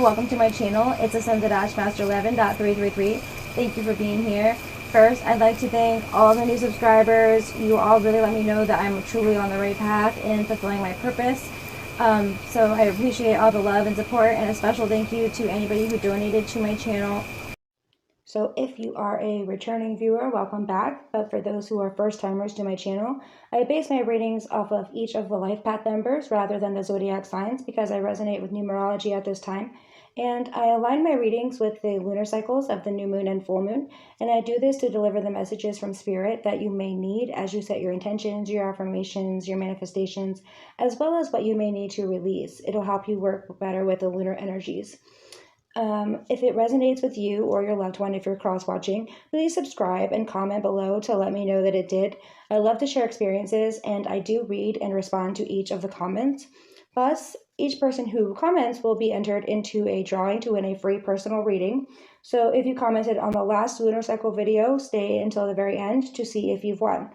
welcome to my channel. It's Ascended-Master 11.333. Thank you for being here. First, I'd like to thank all the new subscribers. You all really let me know that I'm truly on the right path in fulfilling my purpose. So I appreciate all the love and support, and a special thank you to anybody who donated to my channel. So if you are a returning viewer, welcome back. But for those who are first timers to my channel, I base my readings off of each of the Lifepath members rather than the zodiac signs because I resonate with numerology at this time. And I align my readings with the lunar cycles of the new moon and full moon. And I do this to deliver the messages from spirit that you may need as you set your intentions, your affirmations, your manifestations, as well as what you may need to release. It'll help you work better with the lunar energies. If it resonates with you or your loved one, if you're cross-watching, please subscribe and comment below to let me know that it did. I love to share experiences, and I do read and respond to each of the comments. Plus, each person who comments will be entered into a drawing to win a free personal reading. So if you commented on the last lunar cycle video, stay until the very end to see if you've won.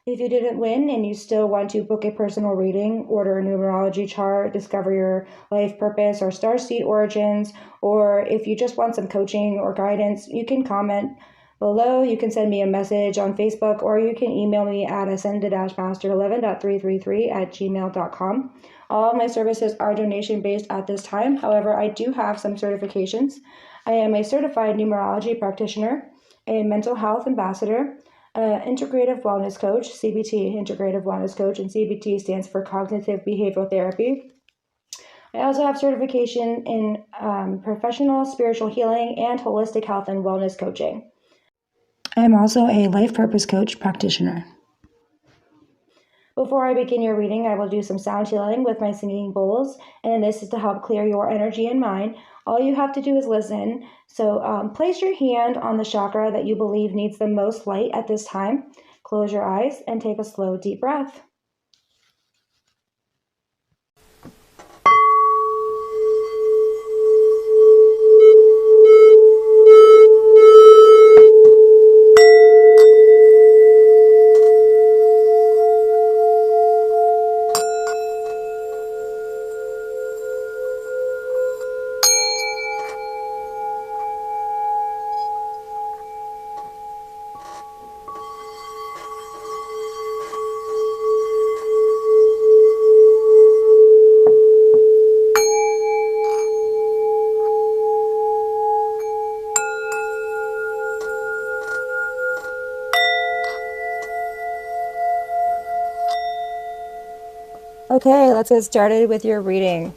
If you didn't win and you still want to book a personal reading, order a numerology chart, discover your life purpose or starseed origins, or if you just want some coaching or guidance, you can comment below. You can send me a message on Facebook, or you can email me at ascended-master11.333@gmail.com. All of my services are donation-based at this time. However, I do have some certifications. I am a certified numerology practitioner, a mental health ambassador, Integrative Wellness Coach, CBT, Integrative Wellness Coach, and CBT stands for Cognitive Behavioral Therapy. I also have certification in professional spiritual healing and holistic health and wellness coaching. I am also a life purpose coach practitioner. Before I begin your reading, I will do some sound healing with my singing bowls, and this is to help clear your energy and mind. All you have to do is listen. So place your hand on the chakra that you believe needs the most light at this time. Close your eyes and take a slow, deep breath. Okay, let's get started with your reading.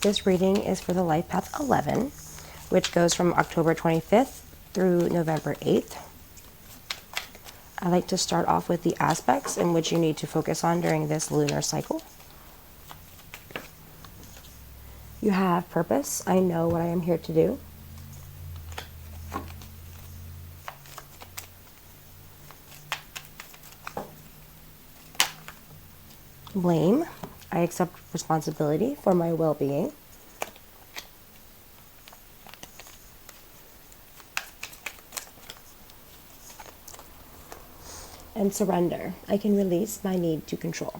This reading is for the Lifepath 11, which goes from October 25th through November 8th. I like to start off with the aspects in which you need to focus on during this lunar cycle. You have purpose. I know what I am here to do. Blame. I accept responsibility for my well-being. And surrender. I can release my need to control.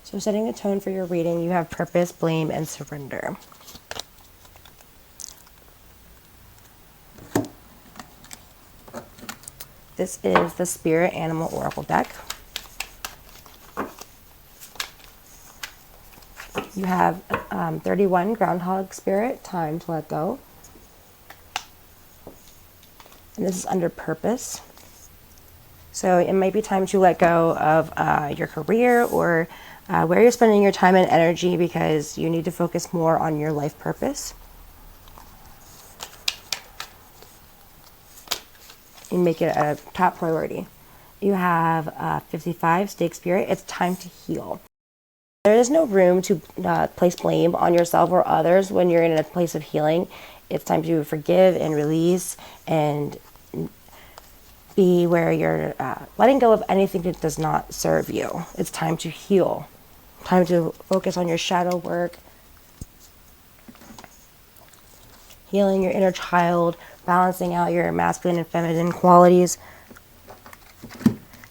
So setting the tone for your reading, you have purpose, blame, and surrender. This is the Spirit Animal Oracle deck. You have 31, Groundhog Spirit, time to let go. And this is under purpose. So it might be time to let go of your career or where you're spending your time and energy because you need to focus more on your life purpose. And make it a top priority. You have 55, Stake Spirit, it's time to heal. There is no room to place blame on yourself or others when you're in a place of healing. It's time to forgive and release and be where you're letting go of anything that does not serve you. It's time to heal. Time to focus on your shadow work, healing your inner child, balancing out your masculine and feminine qualities.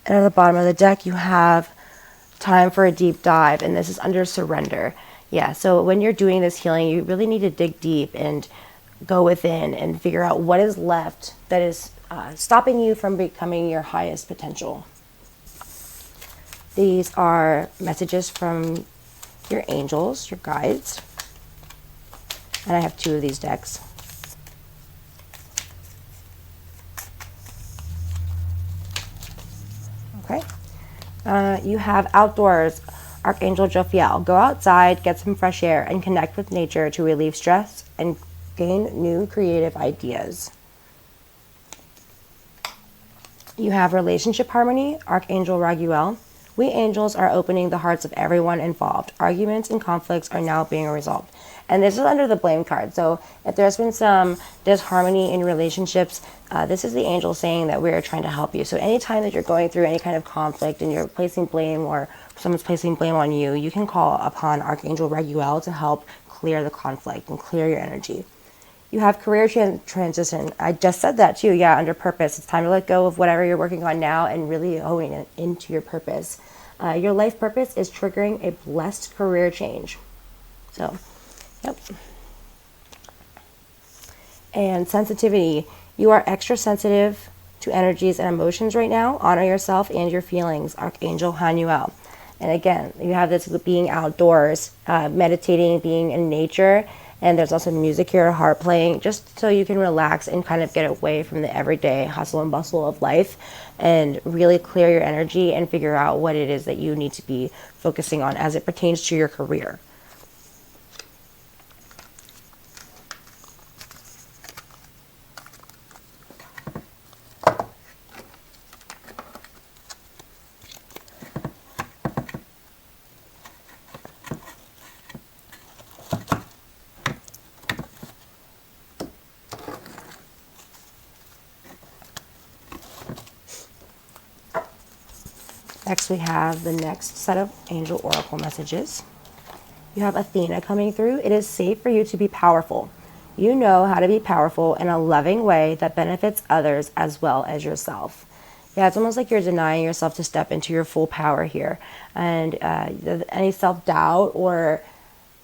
And at the bottom of the deck, you have time for a deep dive, and this is under surrender. Yeah, so when you're doing this healing, you really need to dig deep and go within and figure out what is left that is stopping you from becoming your highest potential. These are messages from your angels, your guides. And I have 2 of these decks. Okay. You have outdoors, Archangel Jophiel. Go outside, get some fresh air, and connect with nature to relieve stress and gain new creative ideas. You have relationship harmony, Archangel Raguel. We angels are opening the hearts of everyone involved. Arguments and conflicts are now being resolved. And this is under the blame card. So if there's been some disharmony in relationships, this is the angel saying that we're trying to help you. So anytime that you're going through any kind of conflict and you're placing blame, or someone's placing blame on you, you can call upon Archangel Raguel to help clear the conflict and clear your energy. You have career transition. I just said that too. Yeah, under purpose. It's time to let go of whatever you're working on now and really hone it into your purpose. Your life purpose is triggering a blessed career change. So, yep. And sensitivity. You are extra sensitive to energies and emotions right now. Honor yourself and your feelings. Archangel Hanuel. And again, you have this being outdoors, meditating, being in nature. And there's also music here, harp playing, just so you can relax and kind of get away from the everyday hustle and bustle of life and really clear your energy and figure out what it is that you need to be focusing on as it pertains to your career. Next, we have the next set of angel oracle messages. You have Athena coming through. It is safe for you to be powerful. You know how to be powerful in a loving way that benefits others as well as yourself. Yeah, it's almost like you're denying yourself to step into your full power here. And any self-doubt or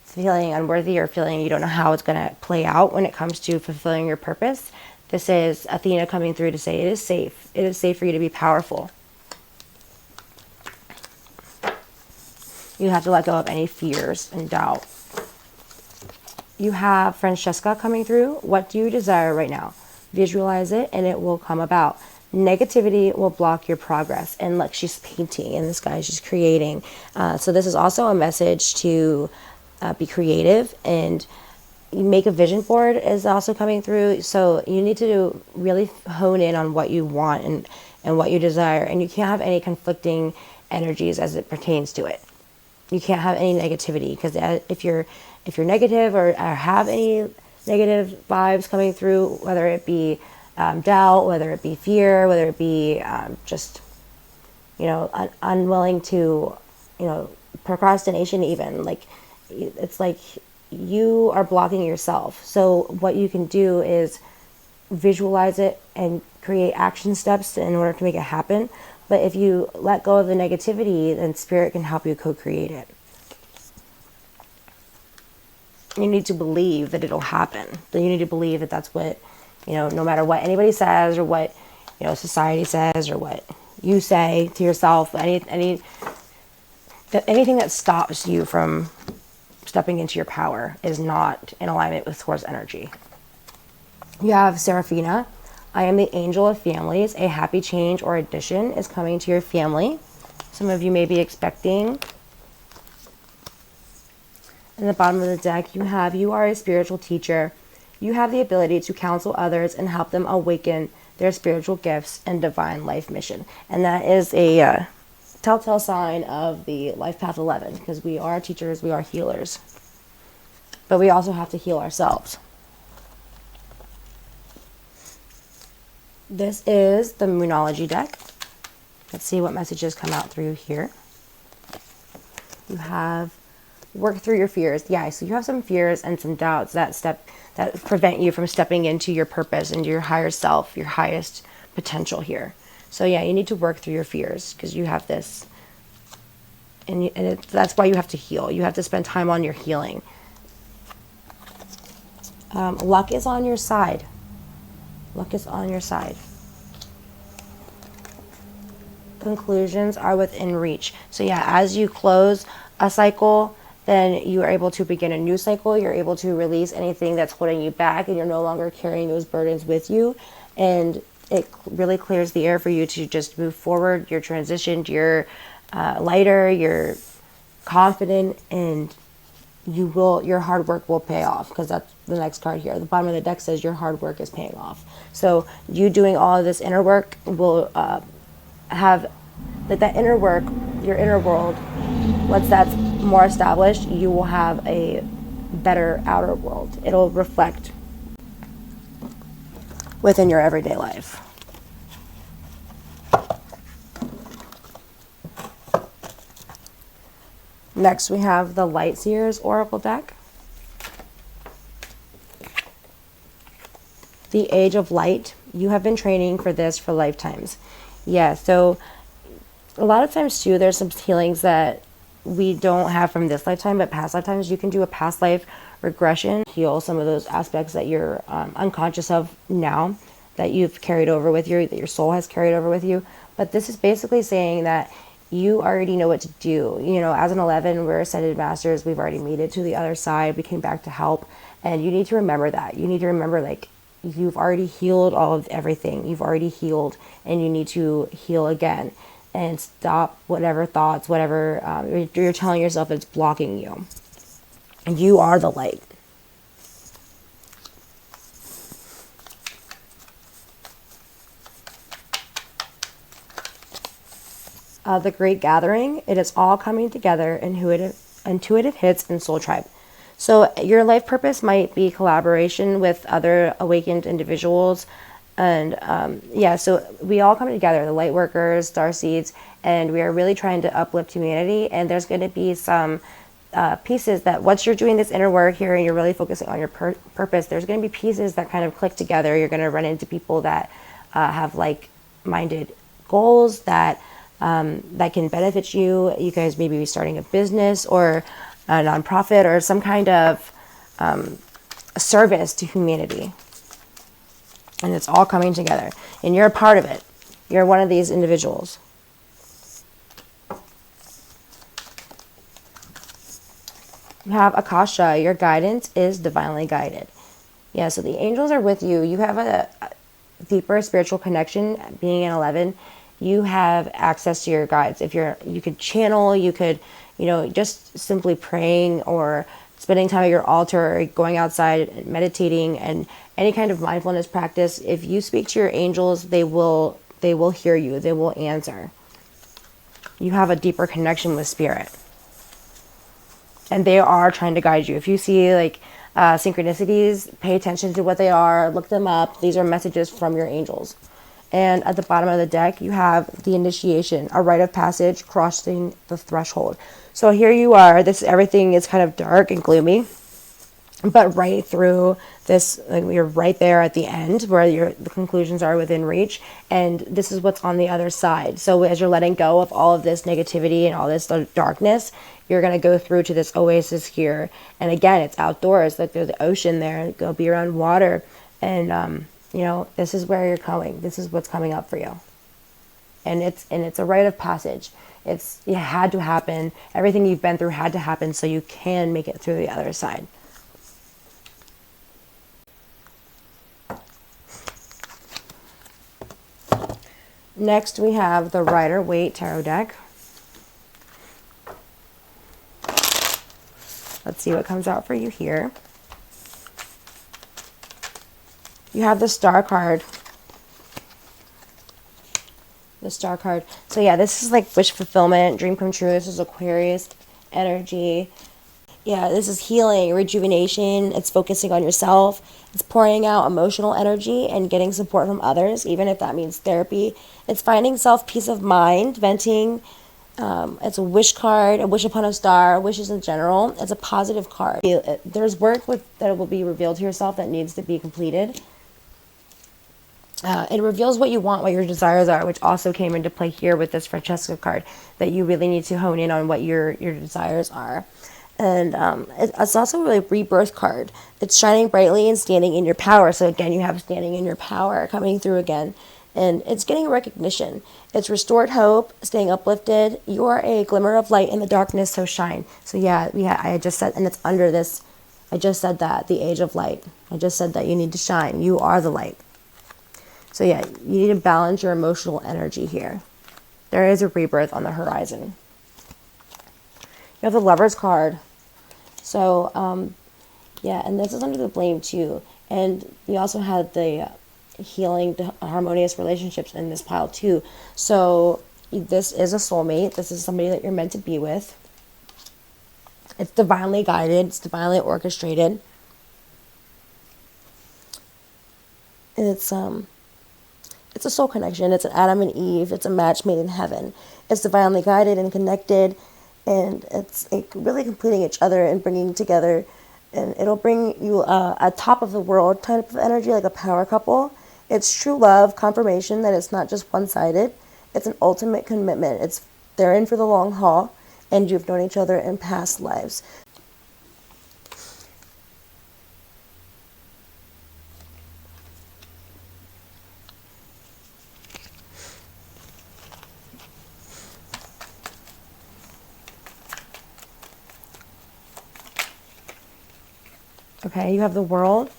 feeling unworthy or feeling you don't know how it's going to play out when it comes to fulfilling your purpose, this is Athena coming through to say it is safe. It is safe for you to be powerful. You have to let go of any fears and doubt. You have Francesca coming through. What do you desire right now? Visualize it and it will come about. Negativity will block your progress. And look, she's painting in the sky. She's creating. So this is also a message to be creative, and make a vision board is also coming through. So you need to really hone in on what you want and what you desire. And you can't have any conflicting energies as it pertains to it. You can't have any negativity, because if you're negative or have any negative vibes coming through, whether it be doubt, whether it be fear, whether it be just unwilling to, procrastination even, like it's like you are blocking yourself. So what you can do is visualize it and create action steps in order to make it happen. But if you let go of the negativity, then spirit can help you co-create it. You need to believe that it'll happen. Then you need to believe that that's what, no matter what anybody says or what, society says or what you say to yourself, anything that stops you from stepping into your power is not in alignment with Taurus energy. You have Seraphina. I am the angel of families. A happy change or addition is coming to your family. Some of you may be expecting. In the bottom of the deck, you are a spiritual teacher. You have the ability to counsel others and help them awaken their spiritual gifts and divine life mission. And that is a telltale sign of the Lifepath 11, because we are teachers, we are healers. But we also have to heal ourselves. This is the Numerology deck. Let's see what messages come out through here. You have work through your fears. Yeah, so you have some fears and some doubts that prevent you from stepping into your purpose and your higher self, your highest potential here. So yeah, you need to work through your fears, because you have this And that's why you have to heal. You have to spend time on your healing. Luck is on your side. Luck is on your side. Conclusions are within reach. So yeah, as you close a cycle, then you are able to begin a new cycle. You're able to release anything that's holding you back, and you're no longer carrying those burdens with you. And it really clears the air for you to just move forward. You're transitioned, you're lighter, you're confident, and your hard work will pay off, because that's the next card here. The bottom of the deck says your hard work is paying off. So you doing all of this inner work will have, like, that inner work, your inner world, once that's more established, you will have a better outer world. It'll reflect within your everyday life. Next, we have the Light Seers Oracle deck. The Age of Light. You have been training for this for lifetimes. Yeah, so a lot of times too, there's some healings that we don't have from this lifetime, but past lifetimes. You can do a past life regression, heal some of those aspects that you're unconscious of now, that you've carried over with you, that your soul has carried over with you. But this is basically saying that you already know what to do. You know, as an 11, we're ascended masters. We've already made it to the other side. We came back to help. And you need to remember that. You need to remember, like, you've already healed all of everything. You've already healed, and you need to heal again. And stop whatever thoughts, whatever you're telling yourself that's blocking you. And you are the light. The Great Gathering. It is all coming together, intuitive hits, and soul tribe. So your life purpose might be collaboration with other awakened individuals. And yeah, so we all come together, the light workers, starseeds, and we are really trying to uplift humanity. And there's going to be some pieces that once you're doing this inner work here and you're really focusing on your purpose, there's going to be pieces that kind of click together. You're going to run into people that have like-minded goals that can benefit you. You guys maybe be starting a business or a nonprofit or some kind of service to humanity. And it's all coming together. And you're a part of it. You're one of these individuals. You have Akasha. Your guidance is divinely guided. Yeah, so the angels are with you. You have a deeper spiritual connection. Being an 11, you have access to your guides. You could channel, you could, just simply praying or spending time at your altar, or going outside and meditating, and any kind of mindfulness practice. If you speak to your angels, they will hear you. They will answer. You have a deeper connection with spirit, and they are trying to guide you. If you see like synchronicities, pay attention to what they are. Look them up. These are messages from your angels. And at the bottom of the deck, you have the initiation, a rite of passage, crossing the threshold. So here you are. Everything is kind of dark and gloomy, but right through this, you're right there at the end where the conclusions are within reach, and this is what's on the other side. So as you're letting go of all of this negativity and all this darkness, you're going to go through to this oasis here. And again, it's outdoors, like there's the ocean there. Go be around water, and this is where you're going. This is what's coming up for you. And it's a rite of passage. It had to happen. Everything you've been through had to happen so you can make it through the other side. Next, we have the Rider-Waite Tarot deck. Let's see what comes out for you here. You have the Star card. The Star card. So yeah, this is like wish fulfillment, dream come true. This is Aquarius energy. Yeah, this is healing, rejuvenation. It's focusing on yourself. It's pouring out emotional energy and getting support from others, even if that means therapy. It's finding self, peace of mind, venting. It's a wish card, a wish upon a star, wishes in general. It's a positive card. There's work that will be revealed to yourself that needs to be completed. It reveals what you want, what your desires are, which also came into play here with this Francesca card, that you really need to hone in on what your desires are. And it's also a really rebirth card. It's shining brightly and standing in your power. So again, you have standing in your power coming through again. And it's getting recognition. It's restored hope, staying uplifted. You are a glimmer of light in the darkness, so shine. So yeah, I just said, and it's under this, I just said that, the age of light. I just said that you need to shine. You are the light. So yeah, you need to balance your emotional energy here. There is a rebirth on the horizon. You have the Lover's card. So, yeah, and this is under the blame too. And we also had the healing to harmonious relationships in this pile too. So this is a soulmate. This is somebody that you're meant to be with. It's divinely guided. It's divinely orchestrated. It's a soul connection. It's an Adam and Eve. It's a match made in heaven. It's divinely guided and connected, and it's really completing each other and bringing together. And it'll bring you a top of the world type of energy, like a power couple. It's true love, confirmation that it's not just one-sided. It's an ultimate commitment. They're in for the long haul, and you've known each other in past lives. Okay, you have the World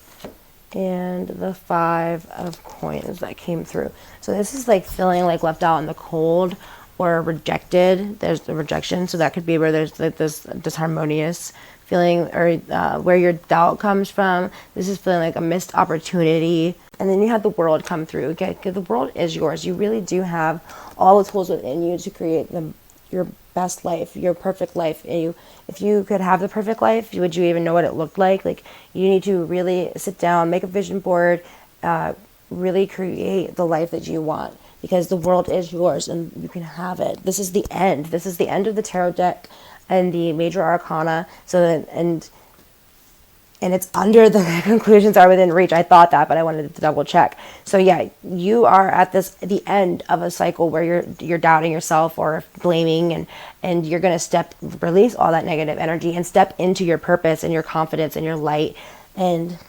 and the 5 of Coins that came through. So this is like feeling like left out in the cold or rejected. There's the rejection. So that could be where there's like this disharmonious feeling, or where your doubt comes from. This is feeling like a missed opportunity. And then you have the World come through. Okay, the world is yours. You really do have all the tools within you to create your best life, your perfect life. If you could have the perfect life, would you even know what it looked like? Like, you need to really sit down, make a vision board, really create the life that you want, because the world is yours and you can have it. This is the end. This is the end of the tarot deck and the major arcana. So and it's under the conclusions are within reach. I thought that, but I wanted to double check. So yeah, you are at the end of a cycle where you're doubting yourself or blaming, and you're going to release all that negative energy and step into your purpose and your confidence and your light. And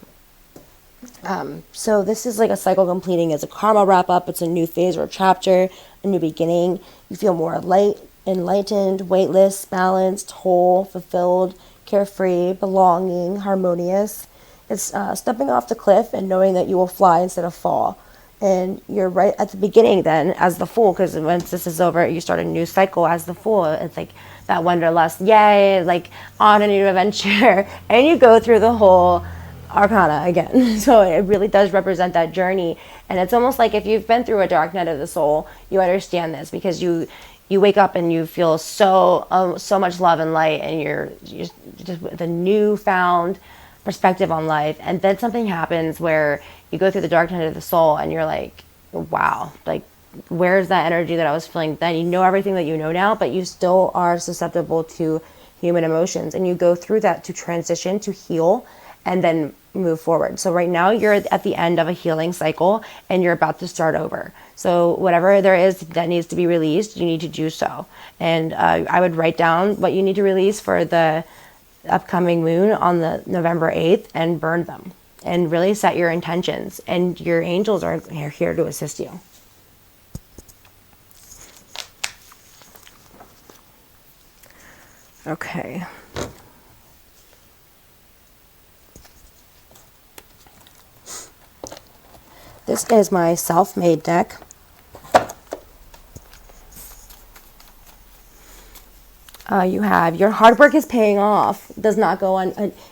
so this is like a cycle completing. It's a karma wrap up. It's a new phase or chapter, a new beginning. You feel more light, enlightened, weightless, balanced, whole, fulfilled, carefree, belonging, harmonious. It's stepping off the cliff and knowing that you will fly instead of fall. And you're right at the beginning then as the Fool, because once this is over, you start a new cycle as the Fool. It's like that wanderlust, yay, like on a new adventure. And you go through the whole arcana again. So it really does represent that journey. And it's almost like if you've been through a dark night of the soul, you understand this, because you wake up and you feel so much love and light, and you're just with a newfound perspective on life. And then something happens where you go through the dark night of the soul and you're like, wow, like, where's that energy that I was feeling then? You know everything that you know now, but you still are susceptible to human emotions, and you go through that to transition, to heal, and then move forward. So right now you're at the end of a healing cycle and you're about to start over. So whatever there is that needs to be released, you need to do so. And I would write down what you need to release for the upcoming moon on the November 8th and burn them, and really set your intentions, and your angels are here to assist you. Okay. This is my self-made deck. You have your hard work is paying off. Does not go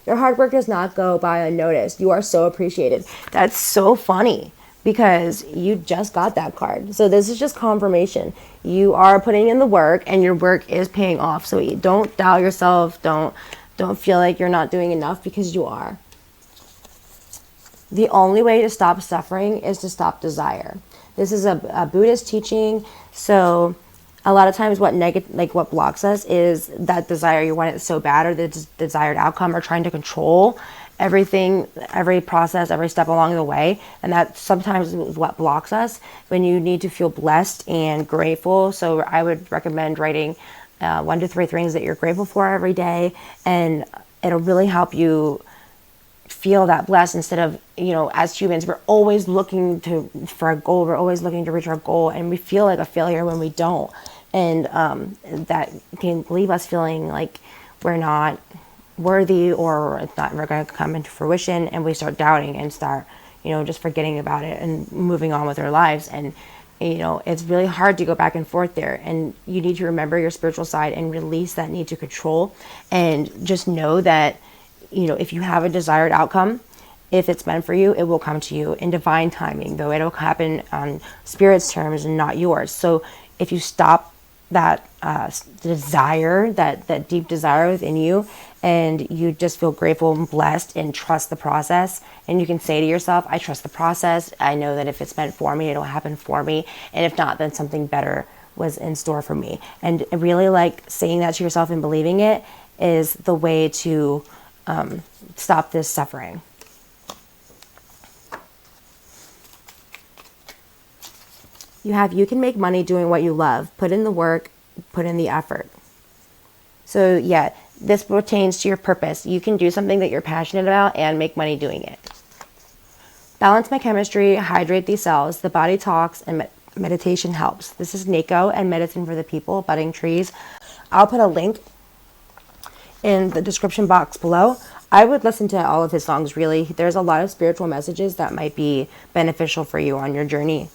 your hard work does not go by unnoticed. You are so appreciated. That's so funny, because you just got that card. So this is just confirmation. You are putting in the work, and your work is paying off. So you don't doubt yourself. Don't feel like you're not doing enough, because you are. The only way to stop suffering is to stop desire. This is a Buddhist teaching. So a lot of times what blocks us is that desire. You want it so bad, or the desired outcome, or trying to control. everything, every process, every step along the way. And that sometimes is what blocks us when you need to feel blessed and grateful. So I would recommend writing 1 to 3 things that you're grateful for every day. And it'll really help you feel that blessed instead of, as humans, we're always looking for a goal. We're always looking to reach our goal. And we feel like a failure when we don't. And that can leave us feeling like we're not worthy, or it's not ever going to come into fruition, and we start doubting and start just forgetting about it and moving on with our lives. And it's really hard to go back and forth there, and you need to remember your spiritual side and release that need to control, and just know that if you have a desired outcome, if it's meant for you, it will come to you in divine timing, though it'll happen on spirit's terms and not yours. So if you stop that desire, that deep desire within you, and you just feel grateful and blessed and trust the process, and you can say to yourself, I trust the process. I know that if it's meant for me, it'll happen for me. And if not, then something better was in store for me. And really, like, saying that to yourself and believing it is the way to stop this suffering. You can make money doing what you love. Put in the work, put in the effort. So yeah, this pertains to your purpose. You can do something that you're passionate about and make money doing it. Balance my chemistry, hydrate these cells. The body talks and meditation helps. This is NACO and Medicine for the People, Budding Trees. I'll put a link in the description box below. I would listen to all of his songs, really. There's a lot of spiritual messages that might be beneficial for you on your journey.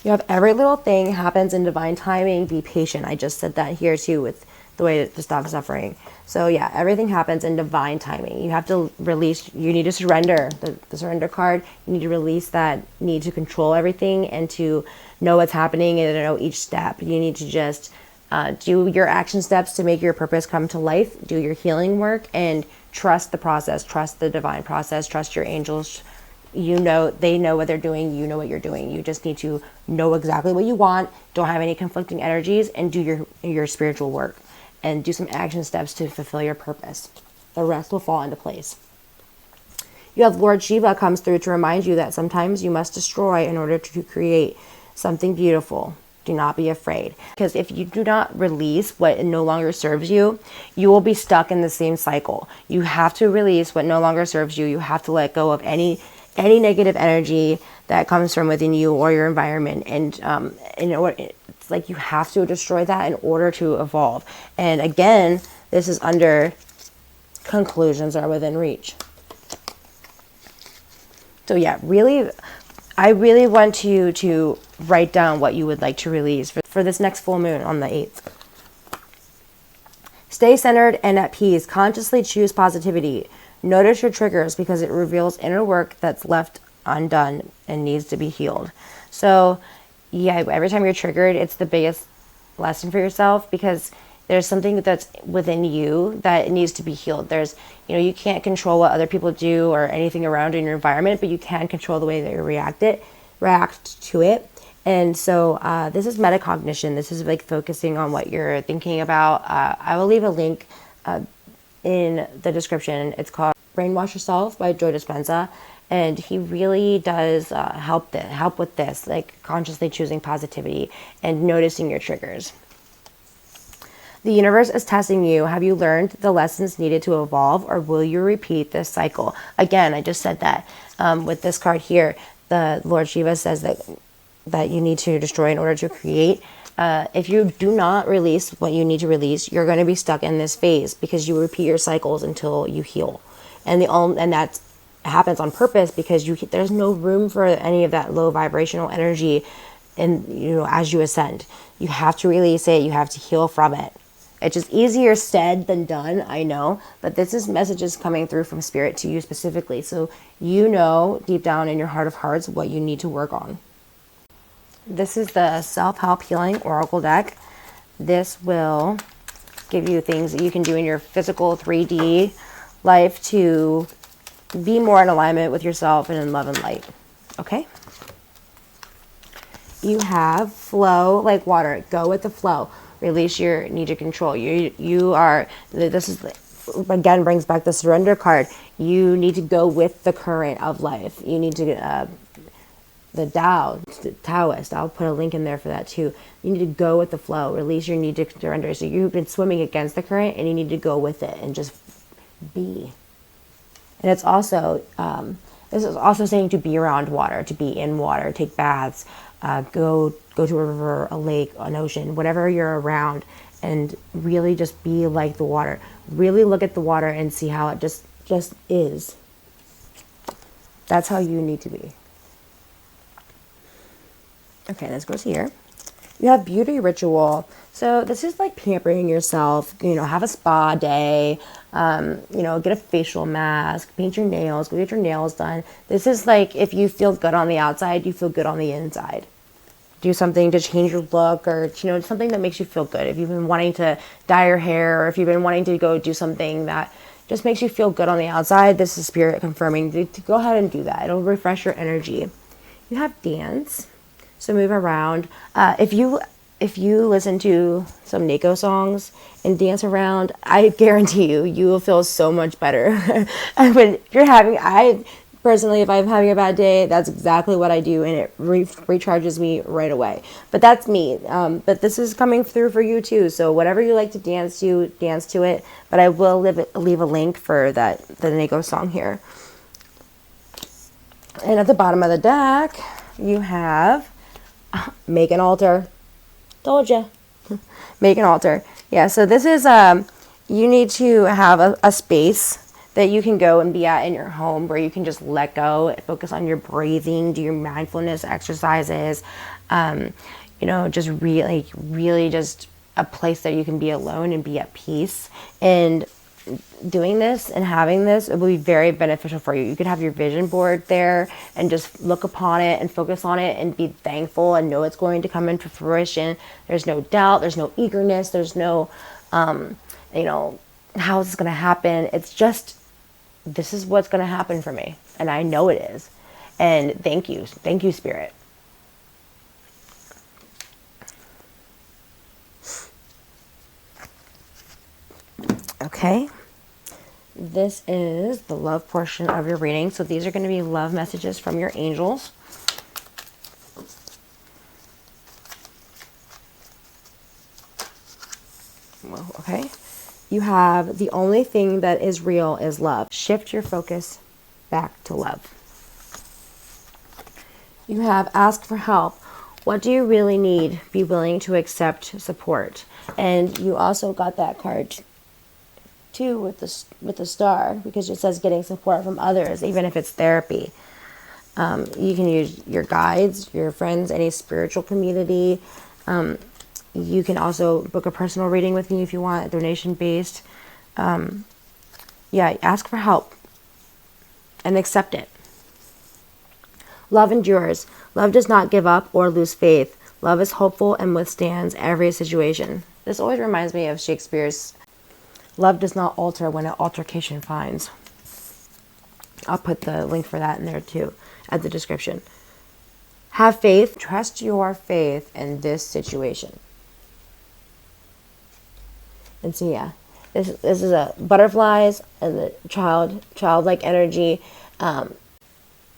You have every little thing happens in divine timing. Be patient. I just said that here too with the way to stop suffering. So yeah, everything happens in divine timing. You have to release, you need to surrender, the surrender card. You need to release that need to control everything and to know what's happening and to know each step. You need to just do your action steps to make your purpose come to life. Do your healing work and trust the process. Trust the divine process. Trust your angels. They know what they're doing. You know what you're doing. You just need to know exactly what you want. Don't have any conflicting energies, and do your spiritual work and do some action steps to fulfill your purpose. The rest will fall into place. You have Lord Shiva comes through to remind you that sometimes you must destroy in order to create something beautiful. Do not be afraid. Because if you do not release what no longer serves you, you will be stuck in the same cycle. You have to release what no longer serves you. You have to let go of any negative energy that comes from within you or your environment. And it's like you have to destroy that in order to evolve. And again, this is under conclusions are within reach. So yeah, I really want you to write down what you would like to release for this next full moon on the 8th. Stay centered and at peace. Consciously choose positivity. Notice your triggers because it reveals inner work that's left undone and needs to be healed. So yeah, every time you're triggered, it's the biggest lesson for yourself, because there's something that's within you that needs to be healed. You can't control what other people do or anything around in your environment, but you can control the way that you react to it. And so this is metacognition. This is like focusing on what you're thinking about. I will leave a link in the description. It's called Brainwash Yourself by Joe Dispenza. And he really does help with this, like consciously choosing positivity and noticing your triggers. The universe is testing you. Have you learned the lessons needed to evolve, or will you repeat this cycle? Again, I just said that with this card here, the Lord Shiva says that you need to destroy in order to create. If you do not release what you need to release, you're going to be stuck in this phase because you repeat your cycles until you heal. And that happens on purpose because there's no room for any of that low vibrational energy. And as you ascend, you have to release it. You have to heal from it. It's just easier said than done, I know, but this is messages coming through from spirit to you specifically. So deep down in your heart of hearts what you need to work on. This is the Self-Help Healing Oracle deck. This will give you things that you can do in your physical 3D life to be more in alignment with yourself and in love and light. Okay? You have flow like water. Go with the flow. Release your need to control. This is again brings back the surrender card. You need to go with the current of life. You need to, the Tao, the Taoist, I'll put a link in there for that too. You need to go with the flow, release your need to surrender. So you've been swimming against the current and you need to go with it and just be. And it's also, this is also saying to be around water, to be in water, take baths, go to a river, a lake, an ocean, whatever you're around, and really just be like the water. Really look at the water and see how it just is. That's how you need to be. Okay, let's go here. You have beauty ritual. So this is like pampering yourself, have a spa day, get a facial mask, paint your nails, go get your nails done. This is like if you feel good on the outside, you feel good on the inside. Do something to change your look or, something that makes you feel good. If you've been wanting to dye your hair or if you've been wanting to go do something that just makes you feel good on the outside, this is spirit confirming to go ahead and do that. It'll refresh your energy. You have dance. So move around. If you listen to some Neko songs and dance around, I guarantee you will feel so much better. Personally, if I'm having a bad day, that's exactly what I do, and it recharges me right away. But that's me. But this is coming through for you too. So whatever you like to dance to it. But I will leave a link for the Neko song here. And at the bottom of the deck, you have make an altar. Told ya. Make an altar. Yeah, so this is, you need to have a space that you can go and be at in your home where you can just let go, focus on your breathing, do your mindfulness exercises, just really just a place that you can be alone and be at peace. And doing this and having this, it will be very beneficial for you. You could have your vision board there and just look upon it and focus on it and be thankful and know it's going to come into fruition. There's no doubt, there's no eagerness, there's no, how is this going to happen? It's just, this is what's going to happen for me. And I know it is. And thank you, Spirit. Okay. This is the love portion of your reading. So these are going to be love messages from your angels. Okay. You have the only thing that is real is love. Shift your focus back to love. You have ask for help. What do you really need? Be willing to accept support. And you also got that card too with the star, because it says getting support from others, even if it's therapy. You can use your guides, your friends, any spiritual community. You can also book a personal reading with me if you want, donation based. Ask for help and accept it. Love endures. Love does not give up or lose faith. Love is hopeful and withstands every situation. This always reminds me of Shakespeare's love does not alter when an altercation finds. I'll put the link for that in there too at the description. Have faith. Trust your faith in this situation. And so this is a butterflies and the childlike energy.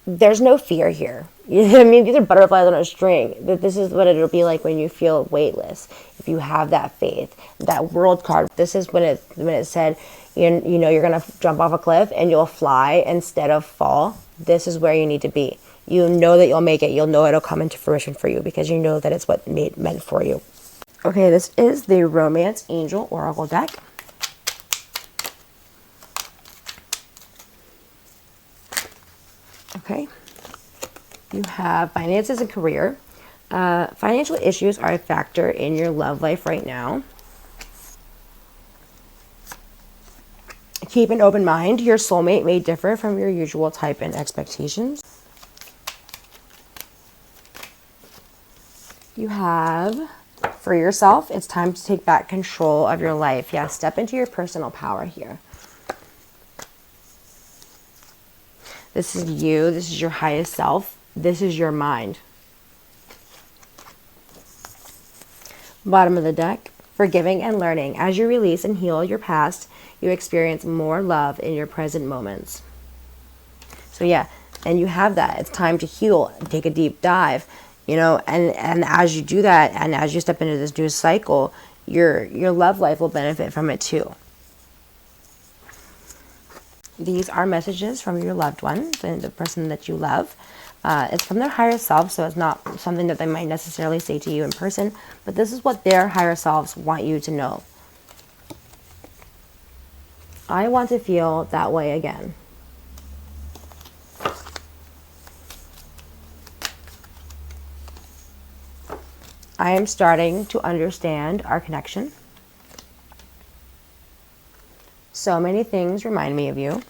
There's no fear here. I mean, these are butterflies on a string. This is what it'll be like when you feel weightless. If you have that faith, that world card. This is when it said, you're gonna jump off a cliff and you'll fly instead of fall. This is where you need to be. You know that you'll make it. You'll know it'll come into fruition for you because you know that it's what meant for you. Okay, this is the Romance Angel Oracle deck. Okay. You have finances and career. Financial issues are a factor in your love life right now. Keep an open mind. Your soulmate may differ from your usual type and expectations. You have, for yourself, it's time to take back control of your life. Yeah, step into your personal power here. This is you. This is your highest self. This is your mind. Bottom of the deck, forgiving and learning. As you release and heal your past, you experience more love in your present moments. So yeah, and you have that. It's time to heal, take a deep dive, you know, and as you do that, and as you step into this new cycle, your love life will benefit from it too. These are messages from your loved one, the person that you love. It's from their higher self, so it's not something that they might necessarily say to you in person, but this is what their higher selves want you to know. I want to feel that way again. I am starting to understand our connection. So many things remind me of you.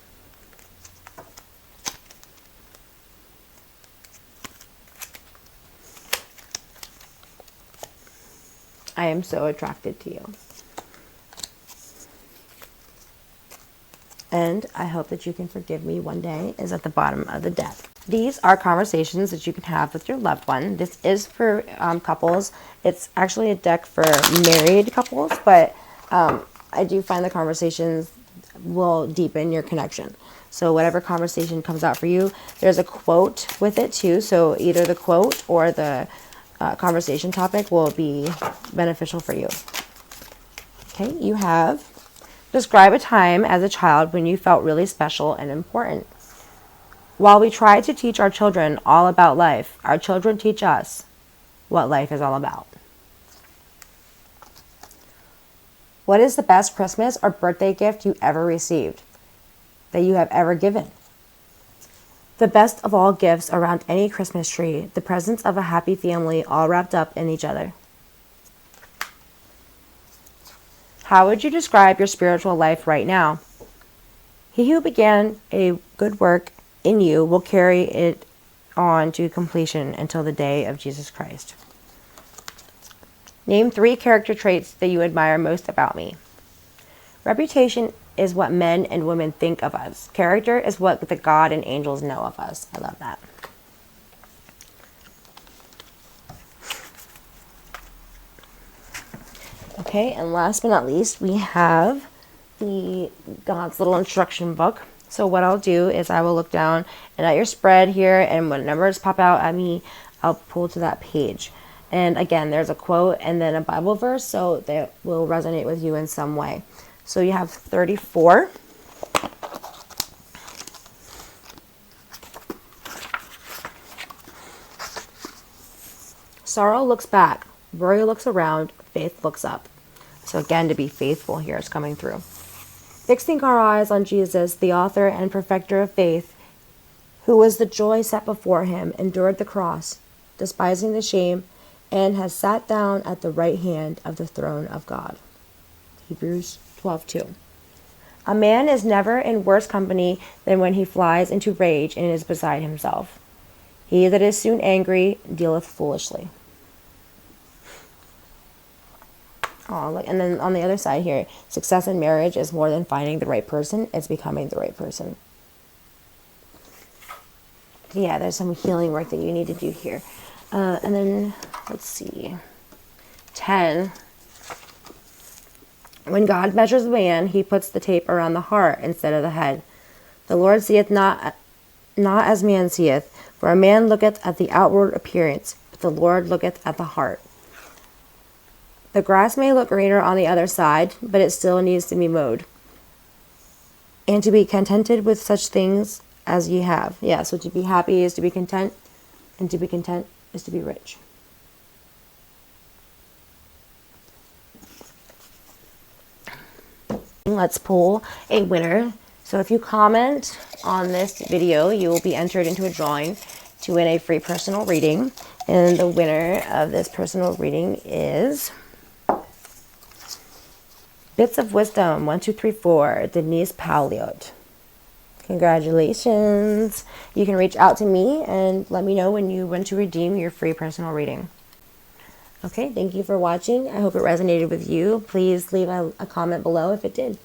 I am so attracted to you. And I hope that you can forgive me one day is at the bottom of the deck. These are conversations that you can have with your loved one. This is for couples. It's actually a deck for married couples, but I do find the conversations will deepen your connection. So whatever conversation comes out for you, there's a quote with it too. So either the quote or the conversation topic will be beneficial for you. Okay, you have describe a time as a child when you felt really special and important. While we try to teach our children all about life, our children teach us what life is all about. What is the best Christmas or birthday gift you ever received, that you have ever given? The best of all gifts around any Christmas tree, the presence of a happy family all wrapped up in each other. How would you describe your spiritual life right now? He who began a good work in you will carry it on to completion until the day of Jesus Christ. Name 3 character traits that you admire most about me. Reputation is what men and women think of us. Character is what the God and angels know of us. I love that. Okay, and last but not least, we have the God's little instruction book. So what I'll do is I will look down and at your spread here, and when numbers pop out at me, I'll pull to that page. And again, there's a quote and then a Bible verse, so that will resonate with you in some way. So you have 34. Sorrow looks back, worry looks around, faith looks up. So again, to be faithful here is coming through. Fixing our eyes on Jesus, the author and perfecter of faith, who was the joy set before him, endured the cross, despising the shame, and has sat down at the right hand of the throne of God. Hebrews 12:2. A man is never in worse company than when he flies into rage and is beside himself. He that is soon angry dealeth foolishly. Oh, look, and then on the other side here, success in marriage is more than finding the right person, it's becoming the right person. Yeah, there's some healing work that you need to do here. And then, let's see, 10. When God measures a man, he puts the tape around the heart instead of the head. The Lord seeth not as man seeth, for a man looketh at the outward appearance, but the Lord looketh at the heart. The grass may look greener on the other side, but it still needs to be mowed. And to be contented with such things as ye have. Yeah, so to be happy is to be content, and to be content is to be rich. Let's pull a winner. So if you comment on this video, you will be entered into a drawing to win a free personal reading. And the winner of this personal reading is Bits of Wisdom 1, 2, 3, 4, Denise Pauliot. Congratulations. You can reach out to me and let me know when you want to redeem your free personal reading. Okay, thank you for watching. I hope it resonated with you. Please leave a comment below if it did.